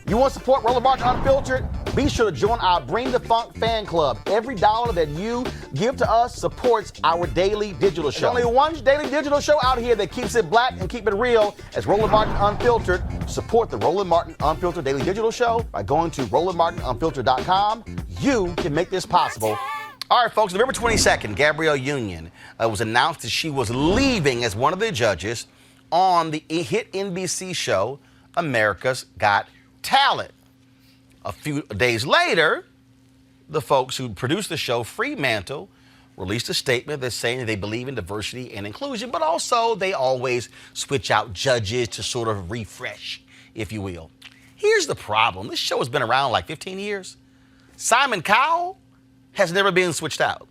You want to support Roland Martin Unfiltered? Be sure to join our Bring the Funk fan club. Every dollar that you give to us supports our daily digital show. There's only one daily digital show out here that keeps it black and keep it real as Roland Martin Unfiltered. Support the Roland Martin Unfiltered daily digital show by going to RolandMartinUnfiltered.com. You can make this possible. All right, folks, November 22nd, Gabrielle Union was announced that she was leaving as one of the judges on the hit NBC show, America's Got Talent. A few days later, the folks who produced the show, Fremantle, released a statement that's saying that they believe in diversity and inclusion, but also they always switch out judges to sort of refresh, if you will. Here's the problem. This show has been around like 15 years. Simon Cowell has never been switched out.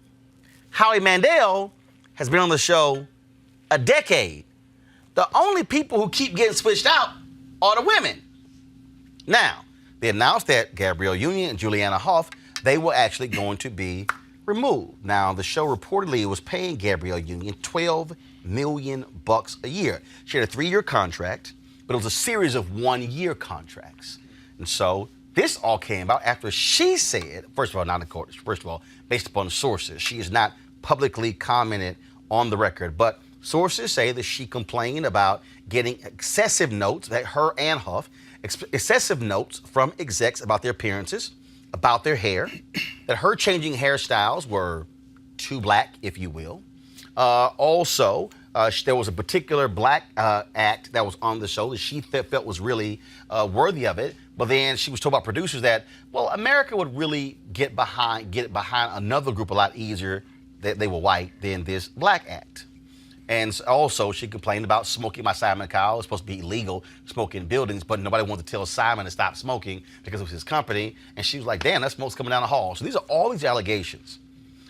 Howie Mandel has been on the show a decade. The only people who keep getting switched out are the women. Now, they announced that Gabrielle Union and Julianne Hough, they were actually going to be removed. Now, the show reportedly was paying Gabrielle Union $12 million a year. She had a 3-year contract, but it was a series of 1-year contracts. And so this all came about after she said, first of all, not in court, first of all, based upon sources. She has not publicly commented on the record, but sources say that she complained about getting excessive notes, that her and Hough, excessive notes from execs about their appearances, about their hair, that her changing hairstyles were too black, if you will. Also, there was a particular black act that was on the show that she felt was really worthy of it. But then she was told by producers that, well, America would really get it behind another group a lot easier, that they were white, than this black act. And also, she complained about smoking by Simon Cowell. It's supposed to be illegal, smoking in buildings, but nobody wanted to tell Simon to stop smoking because it was his company. And she was like, damn, that smoke's coming down the hall. So these are all these allegations.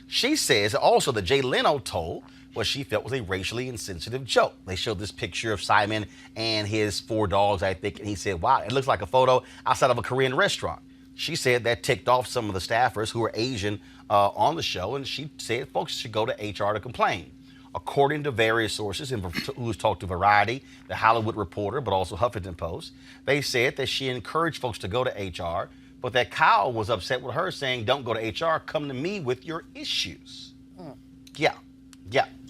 She says also that Jay Leno told what she felt was a racially insensitive joke. They showed this picture of Simon and his 4 dogs, I think, and he said, wow, it looks like a photo outside of a Korean restaurant. She said that ticked off some of the staffers who were Asian on the show, and she said folks should go to HR to complain. According to various sources who's talked to Variety, The Hollywood Reporter, but also Huffington Post, they said that she encouraged folks to go to HR, but that Kyle was upset with her, saying, don't go to HR, come to me with your issues. Yeah.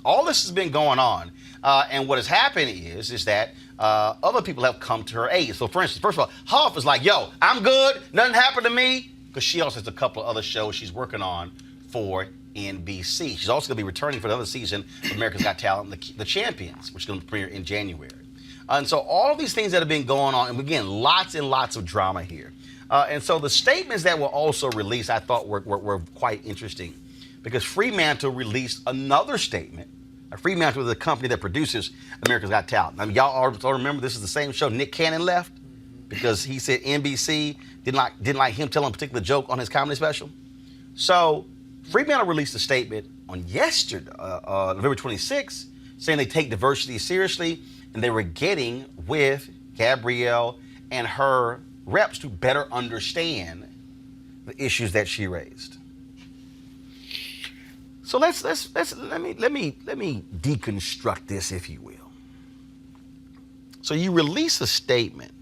All this has been going on, and what has happened is that other people have come to her aid. So, for instance, first of all, Hough is like, yo, I'm good, nothing happened to me, because she also has a couple of other shows she's working on for NBC. She's also going to be returning for another season of America's Got Talent, The Champions, which is going to premiere in January. And so all of these things that have been going on, and again, lots and lots of drama here. And so the statements that were also released, I thought were quite interesting, because Fremantle released another statement. Fremantle is the company that produces America's Got Talent. I mean, y'all all remember this is the same show Nick Cannon left because he said NBC didn't like him telling a particular joke on his comedy special. So Fremantle released a statement on yesterday, November 26th, saying they take diversity seriously, and they were getting with Gabrielle and her reps to better understand the issues that she raised. So let me deconstruct this, if you will. So you release a statement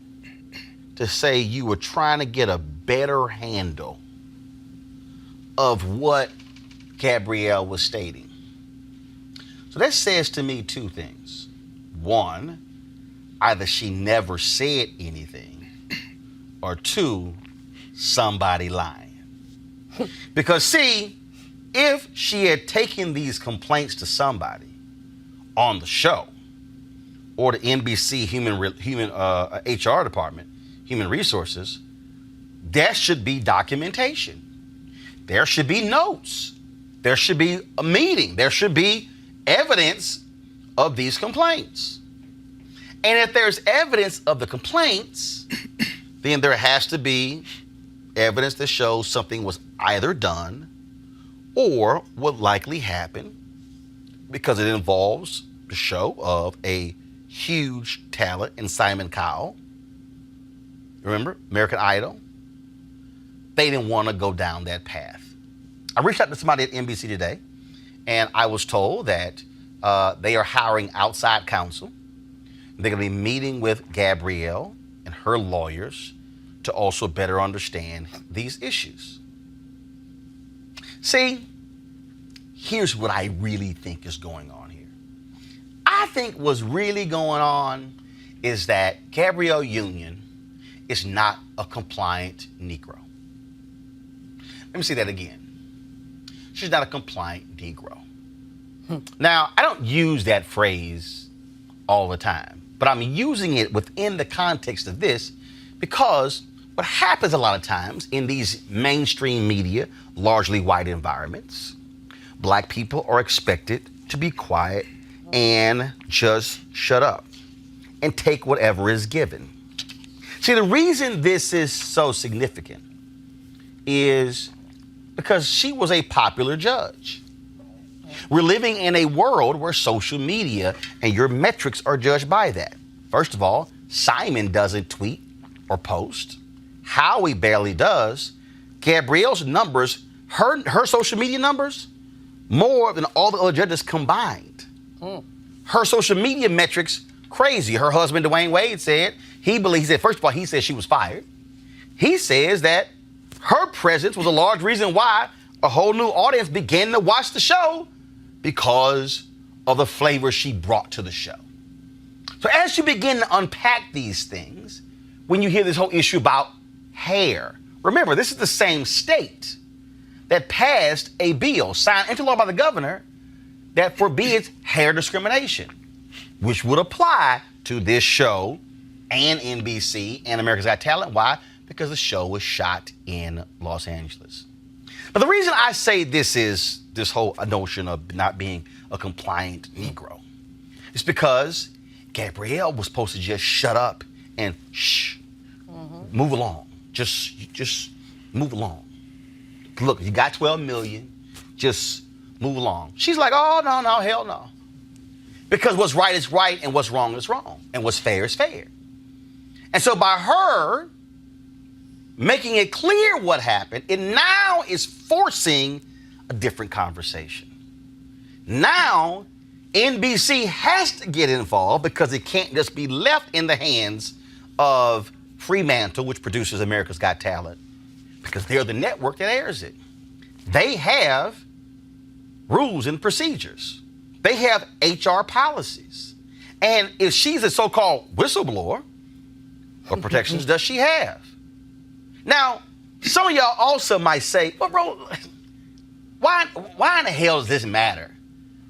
to say you were trying to get a better handle of what Gabrielle was stating. So that says to me 2 things. One, either she never said anything, or 2, somebody lying. Because see, if she had taken these complaints to somebody on the show or the NBC human HR department, human resources, there should be documentation. There should be notes. There should be a meeting. There should be evidence of these complaints. And if there's evidence of the complaints, then there has to be evidence that shows something was either done or would likely happen, because it involves the show of a huge talent in Simon Cowell. Remember, American Idol? They didn't want to go down that path. I reached out to somebody at NBC today, and I was told that they are hiring outside counsel. They're going to be meeting with Gabrielle and her lawyers to also better understand these issues. See, here's what I really think is going on here. I think what's really going on is that Gabrielle Union is not a compliant Negro. Let me say that again. She's not a compliant Negro. Now, I don't use that phrase all the time, but I'm using it within the context of this because what happens a lot of times in these mainstream media, largely white environments, black people are expected to be quiet and just shut up and take whatever is given. See, the reason this is so significant is because she was a popular judge. We're living in a world where social media and your metrics are judged by that. First of all, Simon doesn't tweet or post. Howie barely does. Gabrielle's numbers, her social media numbers, more than all the other judges combined. Her social media metrics, crazy. Her husband, Dwayne Wade, said, first of all, he said she was fired. He says that her presence was a large reason why a whole new audience began to watch the show because of the flavor she brought to the show. So as you begin to unpack these things, when you hear this whole issue about hair, remember, this is the same state that passed a bill signed into law by the governor that forbids hair discrimination, which would apply to this show and NBC and America's Got Talent. Why? Because the show was shot in Los Angeles. But the reason I say this is this whole notion of not being a compliant Negro is because Gabrielle was supposed to just shut up and move along. Just move along. Look, you got 12 million, just move along. She's like, oh, no, hell no. Because what's right is right and what's wrong is wrong and what's fair is fair. And so by her making it clear what happened, it now is forcing a different conversation. Now, NBC has to get involved because it can't just be left in the hands of Fremantle, which produces America's Got Talent, because they're the network that airs it. They have rules and procedures. They have HR policies. And if she's a so-called whistleblower, what protections does she have? Now, some of y'all also might say, well, bro, why in the hell does this matter?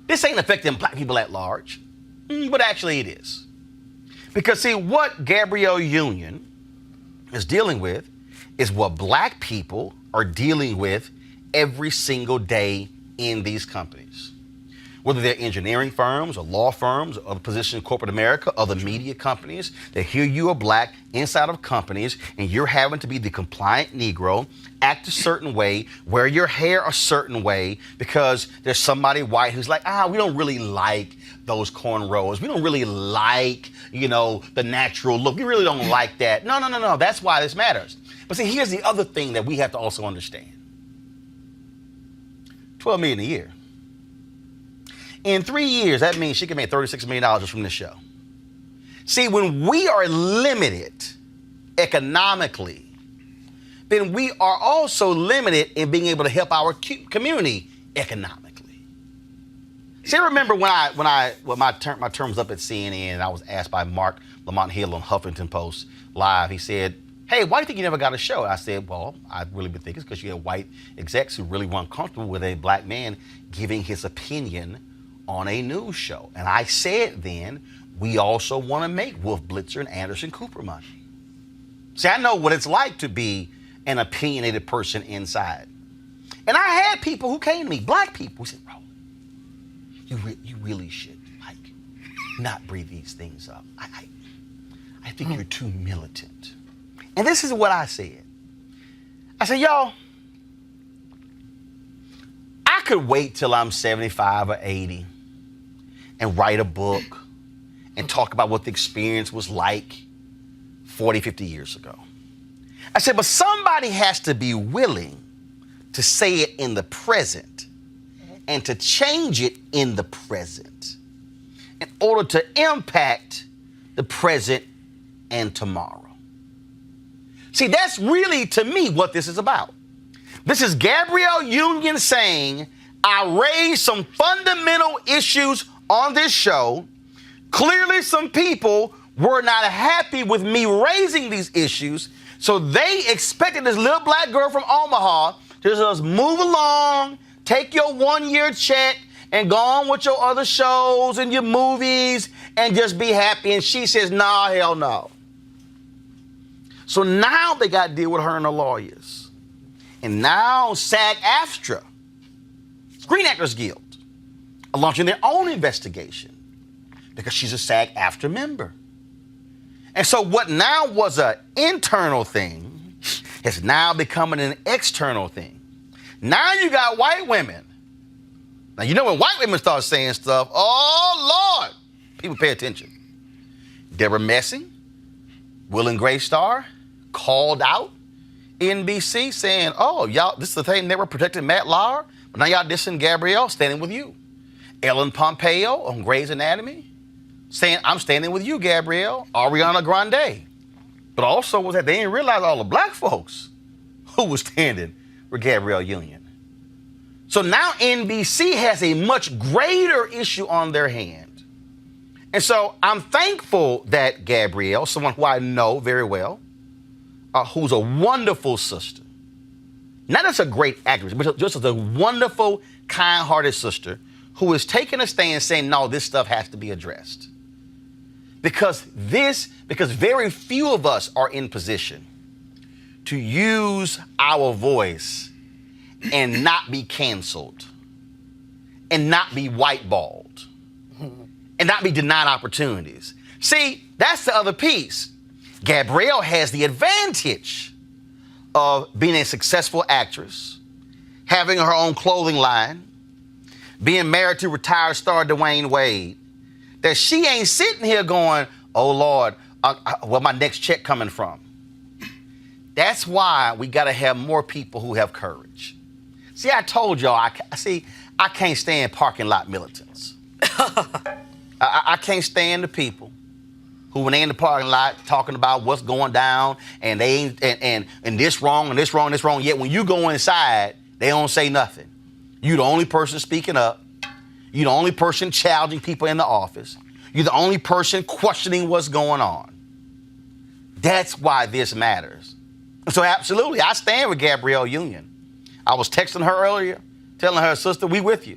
This ain't affecting black people at large. But actually it is. Because see, what Gabrielle Union is dealing with is what black people are dealing with every single day in these companies. Whether they're engineering firms or law firms or other positions in corporate America, other media companies, they hear you are black inside of companies and you're having to be the compliant Negro, act a certain way, wear your hair a certain way because there's somebody white who's like, we don't really like those cornrows. We don't really like, the natural look. We really don't like that. No. That's why this matters. But see, here's the other thing that we have to also understand. $12 million a year. In 3 years, that means she can make $36 million just from this show. See, when we are limited economically, then we are also limited in being able to help our community economically. See, I remember when my term was up at CNN and I was asked by Mark Lamont Hill on Huffington Post Live. He said, hey, why do you think you never got a show? And I said, well, I've really been thinking it's because you have white execs who really weren't comfortable with a black man giving his opinion on a news show. And I said then, we also want to make Wolf Blitzer and Anderson Cooper money. See, I know what it's like to be an opinionated person inside. And I had people who came to me, black people, who said, Roland, you really should, not breathe these things up. I think you're too militant. And this is what I said. I said, y'all, I could wait till I'm 75 or 80 and write a book and talk about what the experience was like 40, 50 years ago. I said, but somebody has to be willing to say it in the present and to change it in the present in order to impact the present and tomorrow. See, that's really, to me, what this is about. This is Gabrielle Union saying, I raised some fundamental issues on this show. Clearly, some people were not happy with me raising these issues, so they expected this little black girl from Omaha to just move along, take your 1-year check, and go on with your other shows and your movies and just be happy. And she says, nah, hell no. So now they got to deal with her and her lawyers. And now SAG-AFTRA, Screen Actors Guild, are launching their own investigation because she's a SAG-AFTRA member. And so what now was an internal thing is now becoming an external thing. Now you got white women. Now, you know when white women start saying stuff, oh, Lord, people pay attention. Deborah Messing, Will and Grace Star, called out NBC saying, oh, y'all, this is the thing, they were protecting Matt Lauer, but now y'all dissing Gabrielle, standing with you. Ellen Pompeo on Grey's Anatomy saying, I'm standing with you, Gabrielle. Ariana Grande. But also was that they didn't realize all the black folks who was standing with Gabrielle Union. So now NBC has a much greater issue on their hand. And so I'm thankful that Gabrielle, someone who I know very well, who's a wonderful sister, not just a great actress, but just as a wonderful, kind-hearted sister who is taking a stand saying, no, this stuff has to be addressed. Because very few of us are in position to use our voice and not be canceled, and not be whiteballed, and not be denied opportunities. See, that's the other piece. Gabrielle has the advantage of being a successful actress, having her own clothing line, being married to retired star Dwayne Wade, that she ain't sitting here going, oh, Lord, where my next check coming from? That's why we got to have more people who have courage. See, I told y'all, I can't stand parking lot militants. I can't stand the people who, when they in the parking lot talking about what's going down and they ain't, and this wrong and this wrong and this wrong, yet when you go inside, they don't say nothing. You the only person speaking up. You're the only person challenging people in the office. You're the only person questioning what's going on. That's why this matters. So absolutely, I stand with Gabrielle Union. I was texting her earlier, telling her, sister, we with you.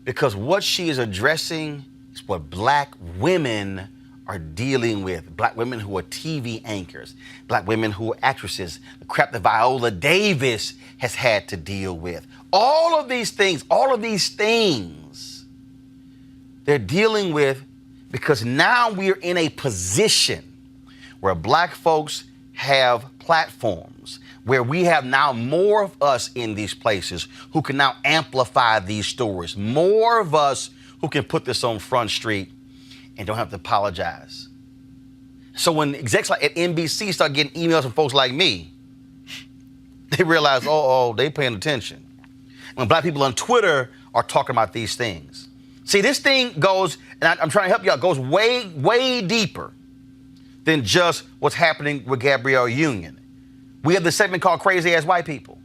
Because what she is addressing is what black women are dealing with. Black women who are TV anchors, black women who are actresses, the crap that Viola Davis has had to deal with. All of these things, they're dealing with because now we're in a position where black folks have platforms, where we have now more of us in these places who can now amplify these stories, more of us who can put this on Front Street and don't have to apologize. So when execs like at NBC start getting emails from folks like me, they realize, they paying attention. When black people on Twitter are talking about these things. See, this thing goes, and I'm trying to help you out, goes way, way deeper than just what's happening with Gabrielle Union. We have this segment called Crazy Ass White People.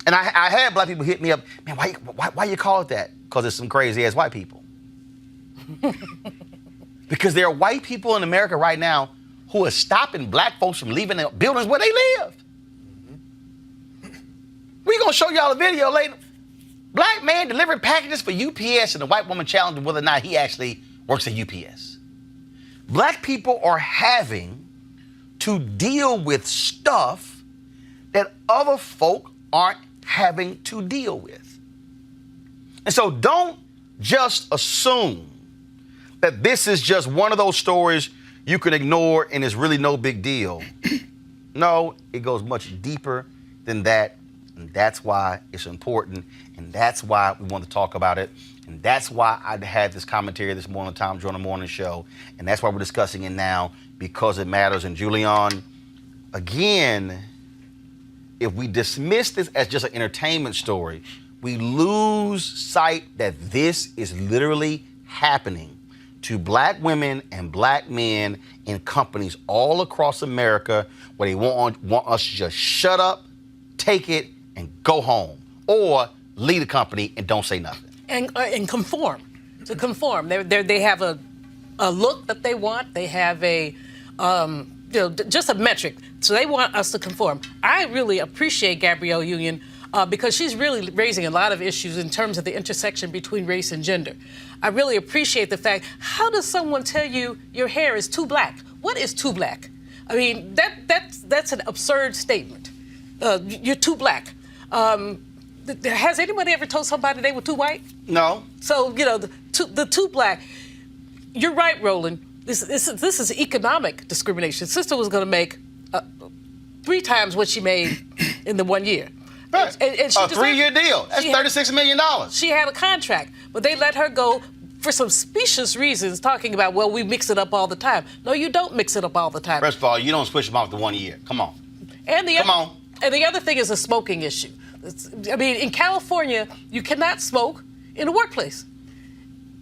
And I had black people hit me up, man, why you call it that? Because it's some crazy ass white people. Because there are white people in America right now who are stopping black folks from leaving the buildings where they live. We're going to show y'all a video later. Black man delivering packages for UPS and the white woman challenging whether or not he actually works at UPS. Black people are having to deal with stuff that other folk aren't having to deal with. And so don't just assume that this is just one of those stories you can ignore and it's really no big deal. No, it goes much deeper than that. And that's why it's important. And that's why we want to talk about it. And that's why I had this commentary this morning, Tom Joyner Morning Show. And that's why we're discussing it now, because it matters. And Julianne, again, if we dismiss this as just an entertainment story, we lose sight that this is literally happening to black women and black men in companies all across America where they want us to just shut up, take it, and go home, or lead a company and don't say nothing. And conform, to conform. They have a look that they want. They have a, just a metric. So they want us to conform. I really appreciate Gabrielle Union because she's really raising a lot of issues in terms of the intersection between race and gender. I really appreciate the fact, how does someone tell you your hair is too black? What is too black? I mean, that's an absurd statement. You're too black. Has anybody ever told somebody they were too white? No. So, the too black, you're right, Roland. This is economic discrimination. Sister was going to make 3 times what she made in the 1 year. Right. And a 3-year deal. That's $36 million. She had a contract, but they let her go for some specious reasons, talking about, well, we mix it up all the time. No, you don't mix it up all the time. First of all, you don't switch them off the 1 year. Come on. And the other thing is a smoking issue. I mean, in California, you cannot smoke in the workplace.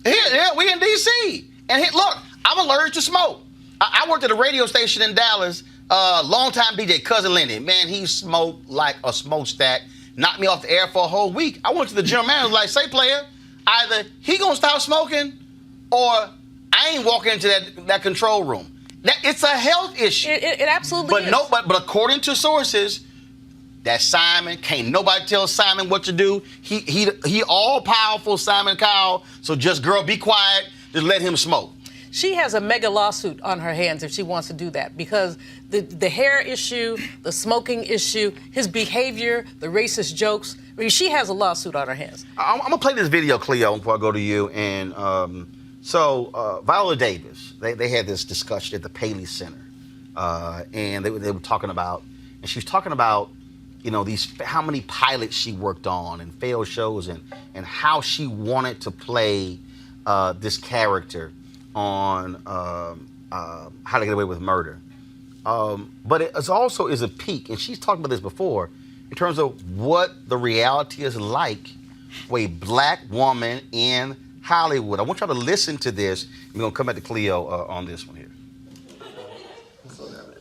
Here, we in D.C. And look, I'm allergic to smoke. I worked at a radio station in Dallas, longtime DJ, Cousin Lenny. Man, he smoked like a smokestack, knocked me off the air for a whole week. I went to the general manager, like, say, player, either he gonna stop smoking or I ain't walking into that control room. It's a health issue. It absolutely is. But according to sources, that Simon, can't nobody tell Simon what to do. He all-powerful, Simon Cowell, so just, girl, be quiet, just let him smoke. She has a mega lawsuit on her hands if she wants to do that, because the hair issue, the smoking issue, his behavior, the racist jokes, I mean, she has a lawsuit on her hands. I'm going to play this video, Cleo, before I go to you. And Viola Davis, they had this discussion at the Paley Center, and they were talking about, and she was talking about, how many pilots she worked on and failed shows, and how she wanted to play this character on How to Get Away with Murder. But it also is a peak, and she's talked about this before, in terms of what the reality is like for a black woman in Hollywood. I want y'all to listen to this. We're going to come back to Cleo on this one here.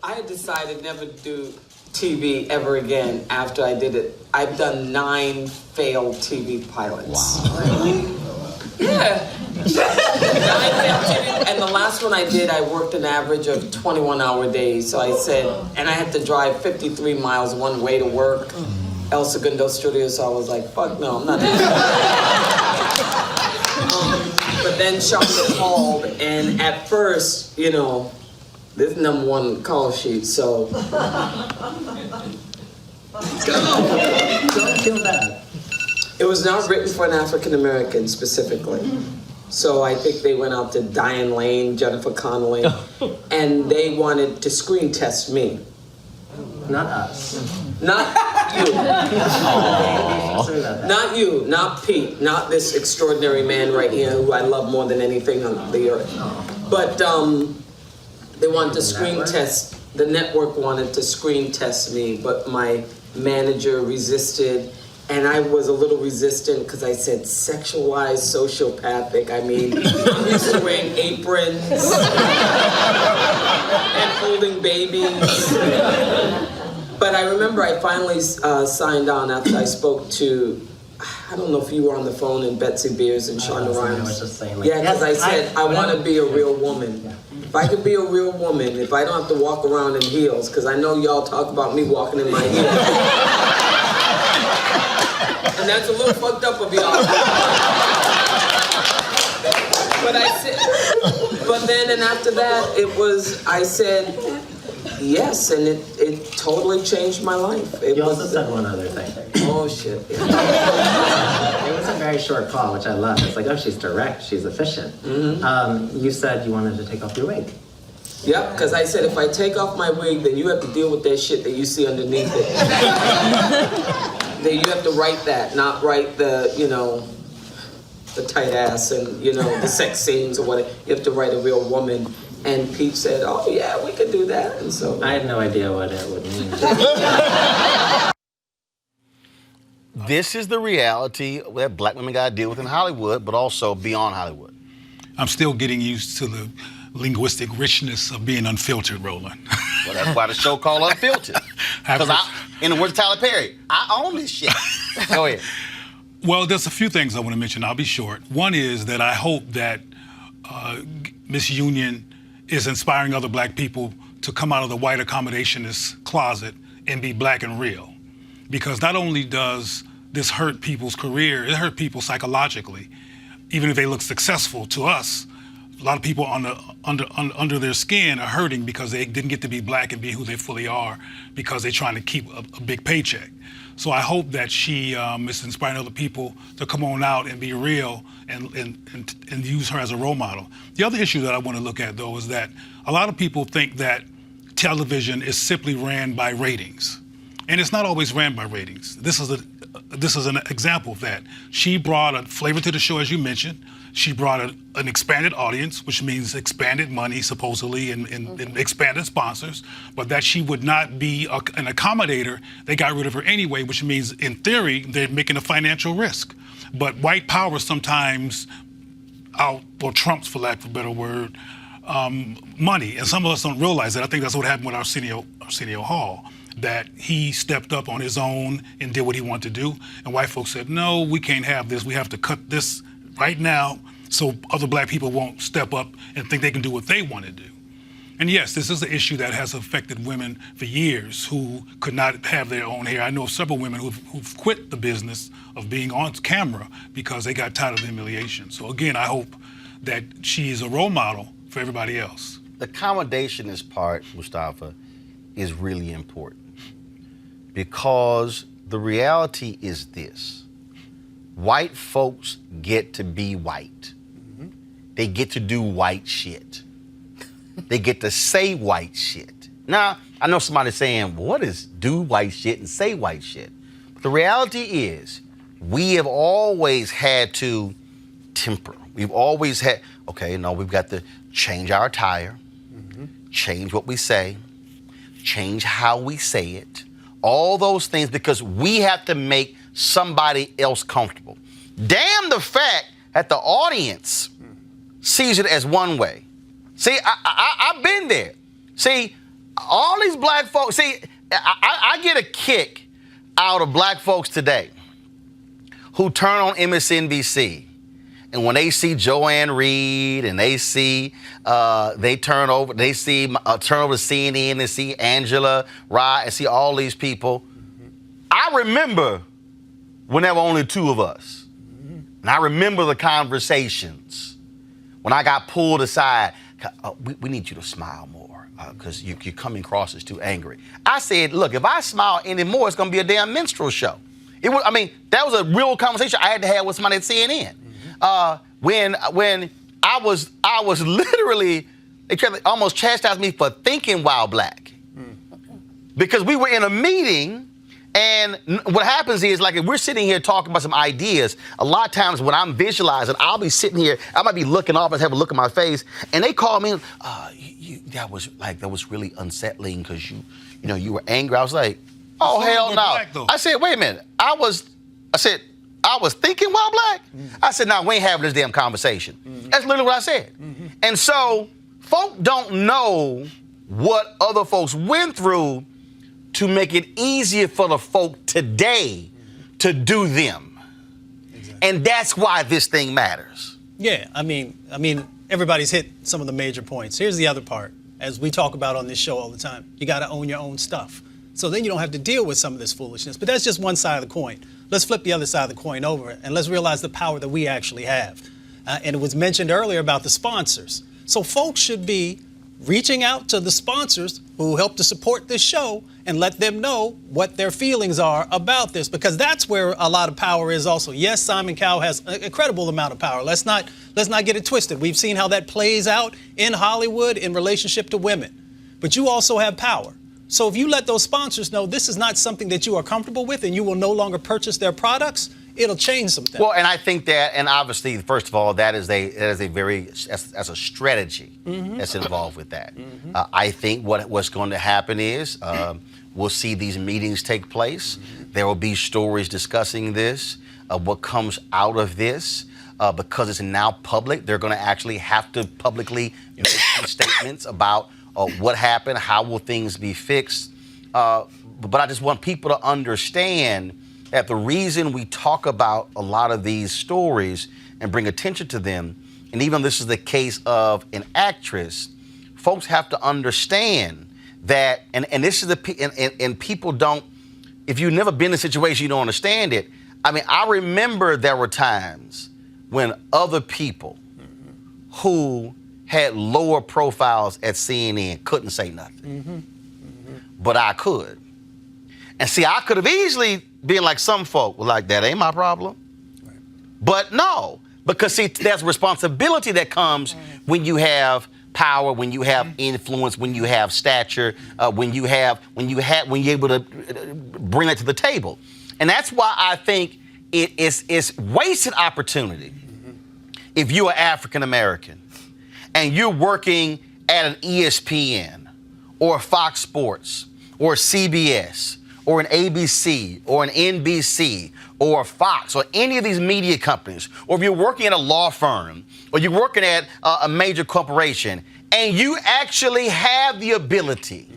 I had decided never to do TV ever again after I did it. I've done 9 failed TV pilots. Wow. Really? Yeah. 9 failed TV. And the last one I did, I worked an average of 21-hour days. So I said, and I had to drive 53 miles one way to work. El Segundo Studio, so I was like, fuck no, I'm not doing that. But then Shonda called, and at first, this is #1 call sheet, so. Don't feel bad. It was not written for an African American specifically. So I think they went out to Diane Lane, Jennifer Connelly, and they wanted to screen test me. Not us. Not you. Not you, not Pete, not this extraordinary man right here who I love more than anything on the earth. But they wanted to screen test, the network wanted to screen test me, but my manager resisted, and I was a little resistant because I said sexualized, sociopathic. I mean, I'm used to wearing aprons and holding babies. But I remember I finally signed on after I spoke to, I don't know if you were on the phone, and Betsy Beers and Shonda Rhimes. I was just saying, yeah, because I said, I want to be a real woman. Yeah. If I could be a real woman, if I don't have to walk around in heels, because I know y'all talk about me walking in my heels. And that's a little fucked up of y'all. But I said, but then and after that, I said, yes, and it totally changed my life. You also said one other thing. Oh, shit. It was a very short call, which I love. It's like, oh, she's direct, she's efficient. Mm-hmm. You said you wanted to take off your wig. Yep, because I said if I take off my wig, then you have to deal with that shit that you see underneath it. Then you have to write that, not write the, the tight ass and, the sex scenes or whatever. You have to write a real woman. And Pete said, oh, yeah, we could do that. And so I had no idea what it would mean. This is the reality that black women got to deal with in Hollywood, but also beyond Hollywood. I'm still getting used to the linguistic richness of being unfiltered, Roland. Well, that's why the show called Unfiltered. Because in the words of Tyler Perry, I own this shit. Go ahead. Well, there's a few things I want to mention. I'll be short. One is that I hope that Miss Union is inspiring other black people to come out of the white accommodationist closet and be black and real. Because not only does this hurt people's career, it hurt people psychologically. Even if they look successful to us, a lot of people under their skin are hurting because they didn't get to be black and be who they fully are because they're trying to keep a big paycheck. So I hope that she is inspiring other people to come on out and be real and use her as a role model. The other issue that I want to look at, though, is that a lot of people think that television is simply ran by ratings. And it's not always ran by ratings. This is an example of that. She brought a flavor to the show, as you mentioned. She brought an expanded audience, which means expanded money, supposedly, and expanded sponsors, but that she would not be an accommodator. They got rid of her anyway, which means, in theory, they're making a financial risk. But white power sometimes trumps, for lack of a better word, money. And some of us don't realize that. I think that's what happened with Arsenio Hall, that he stepped up on his own and did what he wanted to do. And white folks said, no, we can't have this. We have to cut this right now so other black people won't step up and think they can do what they want to do. And yes, this is an issue that has affected women for years who could not have their own hair. I know of several women who've quit the business of being on camera because they got tired of the humiliation. So again, I hope that she is a role model for everybody else. The accommodationist part, Mustafa, is really important because the reality is this. White folks get to be white. They get to do white shit. They get to say white shit. Now, I know somebody's saying, what is do white shit and say white shit? But the reality is, we have always had to temper. We've always had, we've got to change our attire, change what we say, change how we say it, all those things, because we have to make somebody else comfortable. Damn the fact that the audience sees it as one way. See, I've been there. See, all these black folks, I get a kick out of black folks today who turn on MSNBC, and when they see Joanne Reed and they see, turn over to CNN and see Angela Rye and see all these people. I remember when there were only two of us. And I remember the conversations when I got pulled aside. We need you to smile more because you're coming across as too angry. I said, look, if I smile anymore, it's going to be a damn minstrel show. That was a real conversation I had to have with somebody at CNN. When I was literally, they almost chastised me for thinking while black. Because we were in a meeting. And what happens is, like, if we're sitting here talking about some ideas, a lot of times when I'm visualizing, I'll be sitting here, I might be looking off and have a look at my face, and they call me, that was really unsettling because you were angry. I was like, oh, hell no. I said, wait a minute. I was thinking while black? I said, no, we ain't having this damn conversation. That's literally what I said. And so, folk don't know what other folks went through to make it easier for the folk today to do them. Exactly. And that's why this thing matters. Yeah, I mean, everybody's hit some of the major points. Here's the other part. As we talk about on this show all the time, you got to own your own stuff. So then you don't have to deal with some of this foolishness. But that's just one side of the coin. Let's flip the other side of the coin over and let's realize the power that we actually have. And it was mentioned earlier about the sponsors. So folks should be reaching out to the sponsors who help to support this show and let them know what their feelings are about this, because that's where a lot of power is also. Yes, Simon Cowell has an incredible amount of power. Let's not get it twisted. We've seen how that plays out in Hollywood in relationship to women. But you also have power. So if you let those sponsors know this is not something that you are comfortable with and you will no longer purchase their products, it'll change some things. Well, and I think that, and obviously, first of all, that's a strategy that's involved with that. I think what's going to happen is we'll see these meetings take place. There will be stories discussing this, what comes out of this. because it's now public, they're going to actually have to publicly make some statements about what happened, how will things be fixed. But I just want people to understand that the reason we talk about a lot of these stories and bring attention to them, and even this is the case of an actress, folks have to understand that, and this is and people don't, if you've never been in a situation, you don't understand it. I mean, I remember there were times when other people who had lower profiles at CNN couldn't say nothing. But I could. And see, I could have easily been like some folk, well, like, that ain't my problem. Right. But no, because see, there's responsibility that comes when you have power, when you have influence, when you have stature, when you're able to bring it to the table. And that's why I think it's wasted opportunity if you're African American and you're working at an ESPN or Fox Sports or CBS or an ABC or an NBC or Fox or any of these media companies, or if you're working at a law firm or you're working at a major corporation, and you actually have the ability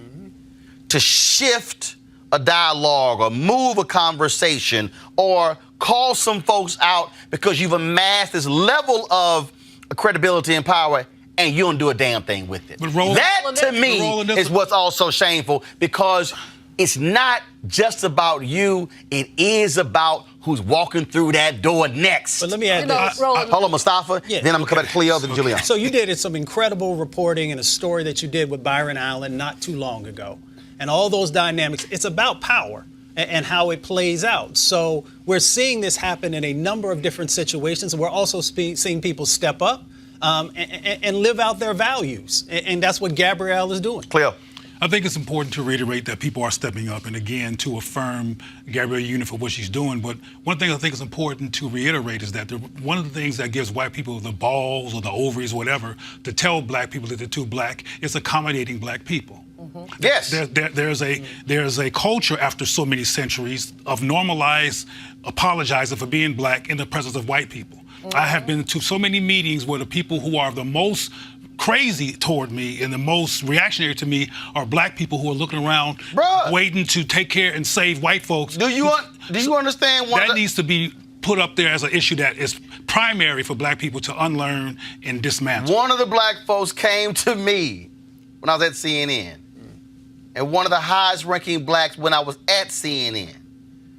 to shift a dialogue or move a conversation or call some folks out because you've amassed this level of credibility and power, and you don't do a damn thing with it. Roland, that, to me, is what's also shameful, because it's not just about you. It is about who's walking through that door next. But let me add this. Hold on, Mustafa. Yeah. Then I'm going to come back to Cleo, then Julianne. So you did some incredible reporting and a story that you did with Byron Allen not too long ago. And all those dynamics, it's about power and how it plays out. So we're seeing this happen in a number of different situations. And we're also seeing people step up and live out their values. And that's what Gabrielle is doing. Cleo. I think it's important to reiterate that people are stepping up, and again, to affirm Gabrielle Union for what she's doing. But one thing I think is important to reiterate is that one of the things that gives white people the balls or the ovaries or whatever to tell black people that they're too black is accommodating black people. Yes. There's a culture after so many centuries of normalized apologizing for being black in the presence of white people. I have been to so many meetings where the people who are the most crazy toward me and the most reactionary to me are black people who are looking around, waiting to take care and save white folks. Do you understand that needs to be put up there as an issue that is primary for black people to unlearn and dismantle? One of the black folks came to me when I was at CNN, and one of the highest ranking blacks when I was at CNN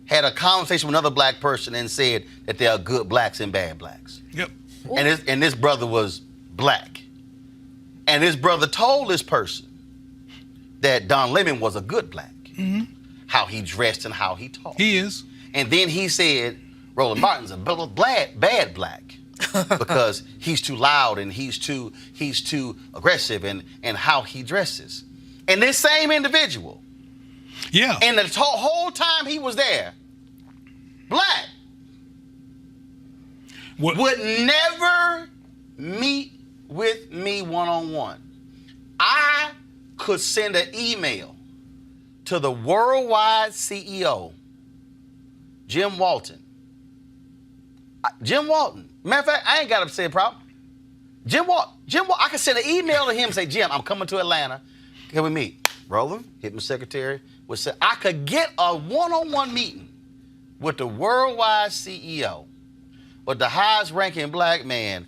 had a conversation with another black person and said that there are good blacks and bad blacks. Yep. And this brother was black. And this brother told this person that Don Lemon was a good black. How he dressed and how he talked. He is. And then he said, Roland Martin's a bad black because he's too loud and he's too aggressive and how he dresses. And this same individual, and the whole time he was there, black, would never meet with me one-on-one. I could send an email to the worldwide CEO, Jim Walton. Matter of fact, I ain't got a say problem. Jim Walton, I could send an email to him and say, Jim, I'm coming to Atlanta. Can we meet? Roland, hit my secretary. I could get a one-on-one meeting with the worldwide CEO, but the highest ranking black man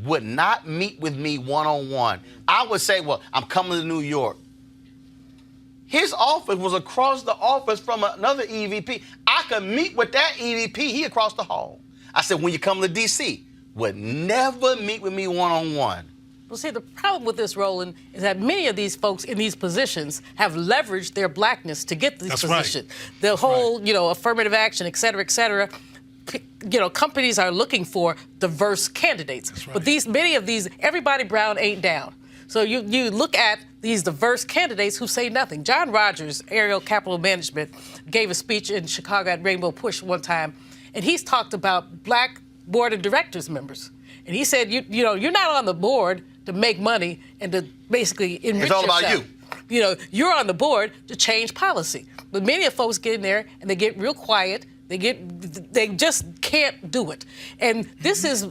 would not meet with me one-on-one. I would say, well, I'm coming to New York. His office was across the office from another EVP. I could meet with that EVP, he across the hall. I said, when you come to DC, would never meet with me one-on-one. Well, see, the problem with this, Roland, is that many of these folks in these positions have leveraged their blackness to get these positions. Right. The whole, affirmative action, et cetera, companies are looking for diverse candidates. Right. But many of these, everybody brown ain't down. So you look at these diverse candidates who say nothing. John Rogers, Ariel Capital Management, gave a speech in Chicago at Rainbow Push one time, and he's talked about black board of directors members. And he said, you're not on the board to make money and to basically enrich yourself. It's all about you. You're on the board to change policy. But many of folks get in there and they get real quiet. They just can't do it. And this is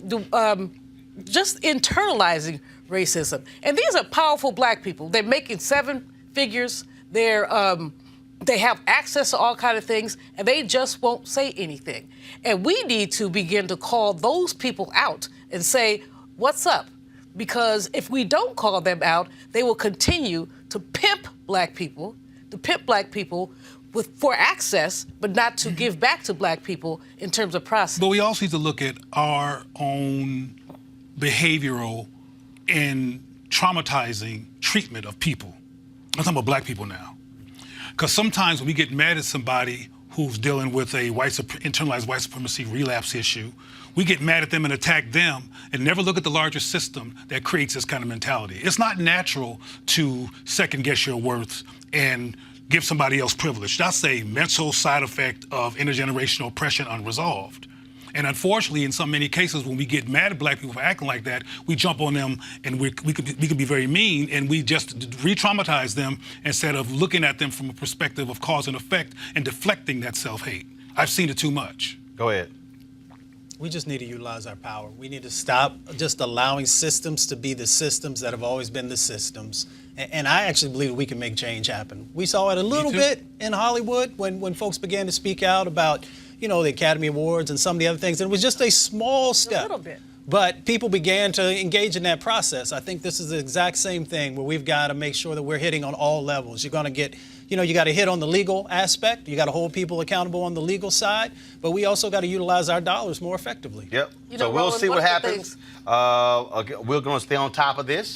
just internalizing racism. And these are powerful black people. They're making 7 figures. They have access to all kinds of things, and they just won't say anything. And we need to begin to call those people out and say, what's up? Because if we don't call them out, they will continue to pimp black people, for access, but not to give back to black people in terms of process. But we also need to look at our own behavioral and traumatizing treatment of people. I'm talking about black people now. Because sometimes when we get mad at somebody who's dealing with a internalized white supremacy relapse issue, we get mad at them and attack them and never look at the larger system that creates this kind of mentality. It's not natural to second guess your worth and give somebody else privilege. That's a mental side effect of intergenerational oppression unresolved. And unfortunately, in so many cases, when we get mad at black people for acting like that, we jump on them and we can be very mean, and we just re-traumatize them instead of looking at them from a perspective of cause and effect and deflecting that self-hate. I've seen it too much. Go ahead. We just need to utilize our power. We need to stop just allowing systems to be the systems that have always been the systems. And I actually believe that we can make change happen. We saw it a little bit in Hollywood when folks began to speak out about, the Academy Awards and some of the other things. And it was just a small step. A little bit. But people began to engage in that process. I think this is the exact same thing where we've got to make sure that we're hitting on all levels. You're going to get, you got to hit on the legal aspect. You got to hold people accountable on the legal side. But we also got to utilize our dollars more effectively. Yep. So we'll see what happens. We're going to stay on top of this.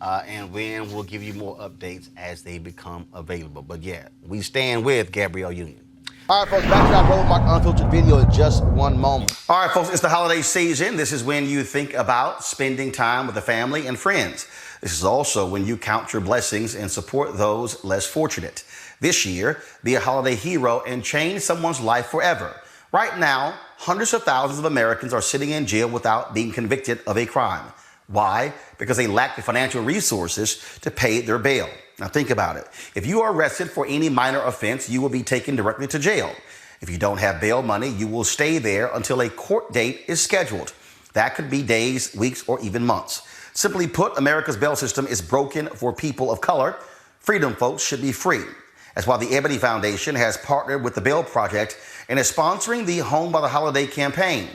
And then we'll give you more updates as they become available. But yeah, we stand with Gabrielle Union. All right, folks, back to our Roland Martin Unfiltered video in just one moment. All right, folks, it's the holiday season. This is when you think about spending time with the family and friends. This is also when you count your blessings and support those less fortunate. This year, be a holiday hero and change someone's life forever. Right now, hundreds of thousands of Americans are sitting in jail without being convicted of a crime. Why? Because they lack the financial resources to pay their bail. Now think about it. If you are arrested for any minor offense, you will be taken directly to jail. If you don't have bail money, you will stay there until a court date is scheduled. That could be days, weeks, or even months. Simply put, America's bail system is broken for people of color. Freedom folks should be free. That's why the Ebony Foundation has partnered with the Bail Project and is sponsoring the Home by the Holiday campaign.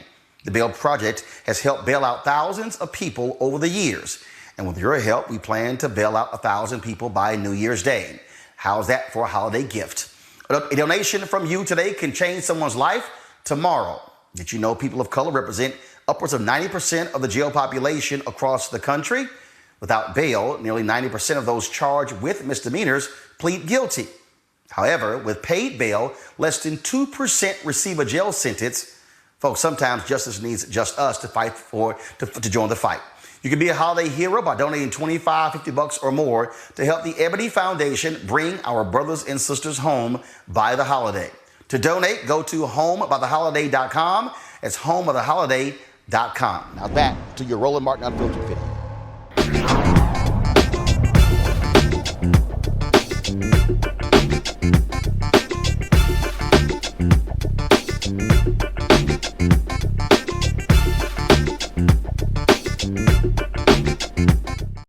The Bail Project has helped bail out thousands of people over the years. And with your help, we plan to bail out 1,000 people by New Year's Day. How's that for a holiday gift? A donation from you today can change someone's life tomorrow. Did you know people of color represent upwards of 90% of the jail population across the country? Without bail, nearly 90% of those charged with misdemeanors plead guilty. However, with paid bail, less than 2% receive a jail sentence. Folks, sometimes justice needs just us to fight to join the fight. You can be a holiday hero by donating $25, $50 or more to help the Ebony Foundation bring our brothers and sisters home by the holiday. To donate, go to homebytheholiday.com. It's homebytheholiday.com. Now back to your Roland Martin Unfiltered video.